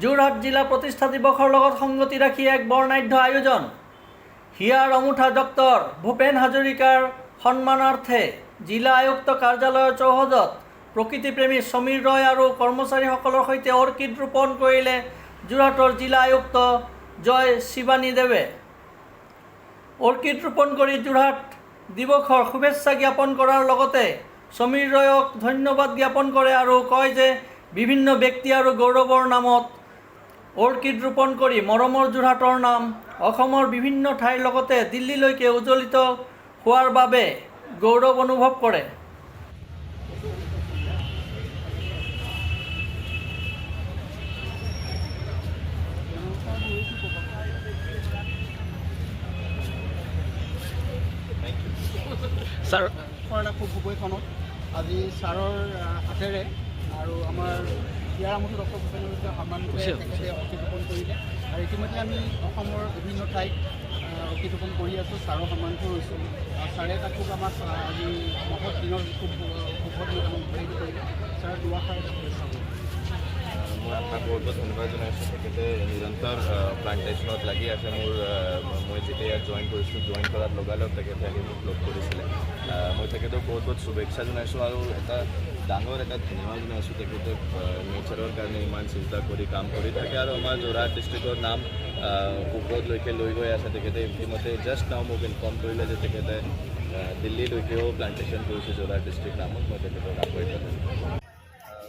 যোৰহাট জিলা প্ৰতিষ্ঠা দিৱসৰ লগত সংগতি ৰাখি এক বৰ্ণাঢ্য আয়োজন। হিয়াৰ অমুঠা ডক্টৰ ভূপেন হাজৰিকাৰ সন্মানাৰ্থে জিলা আয়ুক্ত কাৰ্যালয়ৰ চৌহদত প্ৰকৃতিপ্ৰেমী সমীৰ ৰয় আৰু কৰ্মচাৰীসকলৰ সৈতে অৰ্কিড ৰোপণ কৰিলে যোৰহাটৰ জিলা আয়ুক্ত জয় শিৱানীদেৱে। অৰ্কিড ৰোপণ কৰি যোৰহাট দিৱসৰ শুভেচ্ছা জ্ঞাপন কৰাৰ লগতে সমীৰ ৰয়ক ধন্যবাদ জ্ঞাপন কৰে আৰু কয় যে বিভিন্ন ব্যক্তি আৰু গৌৰৱৰ নামত অৰ্কিড ৰোপণ কৰি মৰমৰ যোৰহাটৰ নাম অসমৰ বিভিন্ন ঠাইৰ লগতে দিল্লীলৈকে উজ্জ্বলিত হোৱাৰ বাবে গৌৰৱ অনুভৱ কৰে। ছাৰ খুব ভূপৈখনত আজি ছাৰৰ হাতেৰে আৰু আমাৰ ইয়াৰ আমঠু ডক্টৰ ভূপেন হাজৰিকাৰ সন্মানতে তেখেতে অৰ্কিড ৰোপণ কৰিলে আৰু ইতিমধ্যে আমি অসমৰ বিভিন্ন ঠাইত অৰ্কিড ৰোপণ কৰি আছোঁ। ছাৰৰ সন্মানটো হৈছোঁ আৰু ছাৰে তাক খুব আমাক আজি মহৎ দিনৰ খুব শুভ দিনত আমাক উৎসাহিত কৰিলে। ছাৰৰ দুআষাৰ মই আপোনাক বহুত বহুত ধন্যবাদ জনাইছোঁ। তেখেতে নিৰন্তৰ প্লাণ্টেশ্যনত লাগি আছে। মই যেতিয়া ইয়াত জইন কৰিছোঁ, জইন কৰাৰ লগালগ তেখেতে আহি মোক লগ কৰিছিলে। মই তেখেতক বহুত বহুত শুভেচ্ছা জনাইছোঁ আৰু এটা ডাঙৰ এটা ধন্যবাদ জনাইছোঁ। তেখেতে নেচাৰৰ কাৰণে ইমান চিন্তা কৰি কাম কৰি থাকে আৰু আমাৰ যোৰহাট ডিষ্ট্ৰিক্টৰ নাম ওপৰলৈকে লৈ গৈ আছে। তেখেতে ইতিমধ্যে জাষ্ট নাও মোক ইনফৰ্ম কৰিলে যে তেখেতে দিল্লীলৈকেও প্লাণ্টেশ্যন কৰিছে যোৰহাট ডিষ্ট্ৰিক্ট নামত। মই তেখেতক আকৌ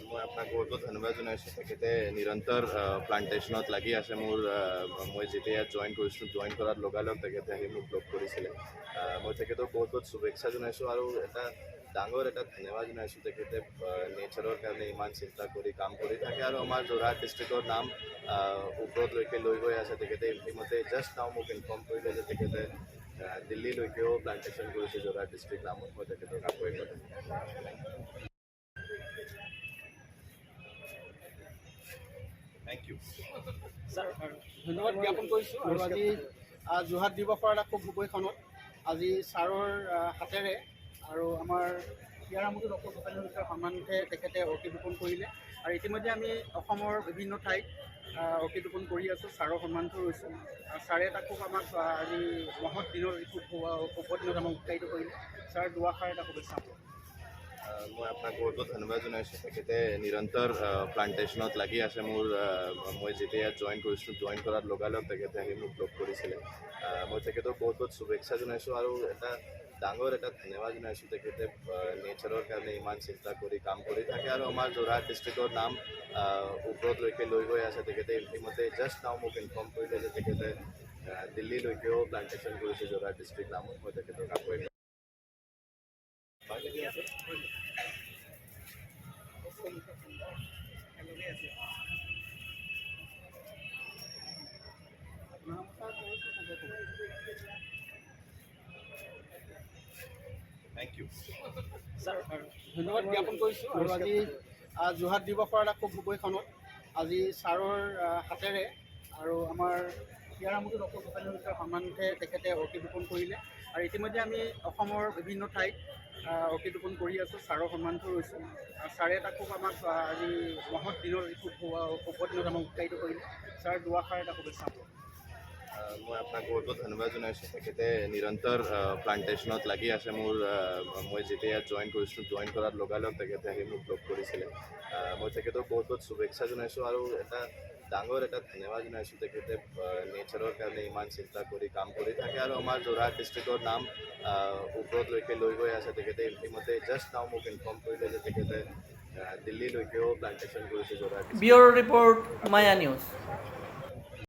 মই আপোনাক বহুত বহুত ধন্যবাদ জনাইছোঁ। তেখেতে নিৰন্তৰ প্লাণ্টেশ্যনত লাগি আছে। মই যেতিয়া ইয়াত জইন কৰিছোঁ, জইন কৰাৰ লগালগ তেখেতে আহি মোক লগ কৰিছিলে। মই তেখেতক বহুত বহুত শুভেচ্ছা জনাইছোঁ আৰু এটা ডাঙৰ এটা ধন্যবাদ জনাইছোঁ। তেখেতে নেচাৰৰ কাৰণে ইমান চিন্তা কৰি কাম কৰি থাকে আৰু আমাৰ যোৰহাট ডিষ্ট্ৰিক্টৰ নাম ওপৰলৈকে লৈ গৈ আছে। তেখেতে ইতিমধ্যে জাষ্ট নাও মোক ইনফৰ্ম কৰিলে যে তেখেতে দিল্লীলৈকেও প্লাণ্টেশ্যন কৰিছে যোৰহাট ডিষ্ট্ৰিক্ট নামত। মই তেখেতক আকৌ থেংক ইউ। ছাৰ ধন্যবাদ জ্ঞাপন কৰিছোঁ আৰু আজি যোৰহাট দিৱসৰ এটা খুব ভূপৈখনত আজি ছাৰৰ হাতেৰে আৰু আমাৰ ইয়াৰ আমঠু ডক্টৰ ভূপেন হাজৰিকাৰ সন্মানতে তেখেতে অৰ্কিড ৰোপণ কৰিলে আৰু ইতিমধ্যে আমি অসমৰ বিভিন্ন ঠাইত অৰ্কিড ৰোপণ কৰি আছোঁ। ছাৰৰ সন্মানটো হৈছোঁ আৰু ছাৰে তাক খুব আমাক আজি মহৎ দিনৰ খুব শুভ দিনত আমাক উৎসাহিত কৰিলে। ছাৰ দুআষাৰ এটা শুভেচ্ছা। মই আপোনাক বহুত বহুত ধন্যবাদ জনাইছোঁ। তেখেতে নিৰন্তৰ প্লাণ্টেশ্যনত লাগি আছে। মই যেতিয়া ইয়াত জইন কৰিছোঁ, জইন কৰাৰ লগালগ তেখেতে আহি মোক লগ কৰিছিলে। মই তেখেতক বহুত বহুত শুভেচ্ছা জনাইছোঁ আৰু এটা ডাঙৰ এটা ধন্যবাদ জনাইছোঁ। তেখেতে নেচাৰৰ কাৰণে ইমান চিন্তা কৰি কাম কৰি থাকে আৰু আমাৰ যোৰহাট ডিষ্ট্ৰিক্টৰ নাম ওপৰলৈকে লৈ গৈ আছে। তেখেতে ইতিমধ্যে জাষ্ট নাও মোক ইনফৰ্ম কৰিলে যে তেখেতে দিল্লীলৈকেও প্লাণ্টেশ্যন কৰিছে যোৰহাট ডিষ্ট্ৰিক্ট নামত। মই তেখেতক আকৌ থেংক ইউ। ছাৰ ধন্যবাদ জ্ঞাপন কৰিছোঁ আৰু আজি যোৰহাট দিৱসৰ এটা খুব ভূপৈখনত আজি ছাৰৰ হাতেৰে আৰু আমাৰ ইয়াৰ আমঠু ডক্টৰ ভূপেন হাজৰিকাৰ সন্মানতে তেখেতে অৰ্কিড ৰোপণ কৰিলে আৰু ইতিমধ্যে আমি অসমৰ বিভিন্ন ঠাইত অৰ্কিড ৰোপণ কৰি আছোঁ। ছাৰৰ সন্মানটো হৈছোঁ আৰু ছাৰে তাক খুব আমাক আজি মহৎ দিনৰ খুব শুভ দিনত আমাক উৎসাহিত কৰিলে। ছাৰ দুআষাৰ এটা শুভেচ্ছা। মই আপোনাক বহুত বহুত ধন্যবাদ জনাইছোঁ। তেখেতে নিৰন্তৰ প্লাণ্টেশ্যনত লাগি আছে। মই যেতিয়া ইয়াত জইন কৰিছোঁ, জইন কৰাৰ লগালগ তেখেতে আহি মোক লগ কৰিছিলে। মই তেখেতক বহুত বহুত শুভেচ্ছা জনাইছোঁ আৰু এটা ডাঙৰ এটা ধন্যবাদ জনাইছোঁ। তেখেতে নেচাৰৰ কাৰণে ইমান চিন্তা কৰি কাম কৰি থাকে আৰু আমাৰ যোৰহাট ডিষ্ট্ৰিক্টৰ নাম ওপৰলৈকে লৈ গৈ আছে। তেখেতে ইতিমধ্যে জাষ্ট নাও মোক ইনফৰ্ম কৰিলে যে তেখেতে দিল্লীলৈকেও প্লাণ্টেশ্যন কৰিছে যোৰহাট। ব্যুৰ ৰিপৰ্ট মায়া নিউজ।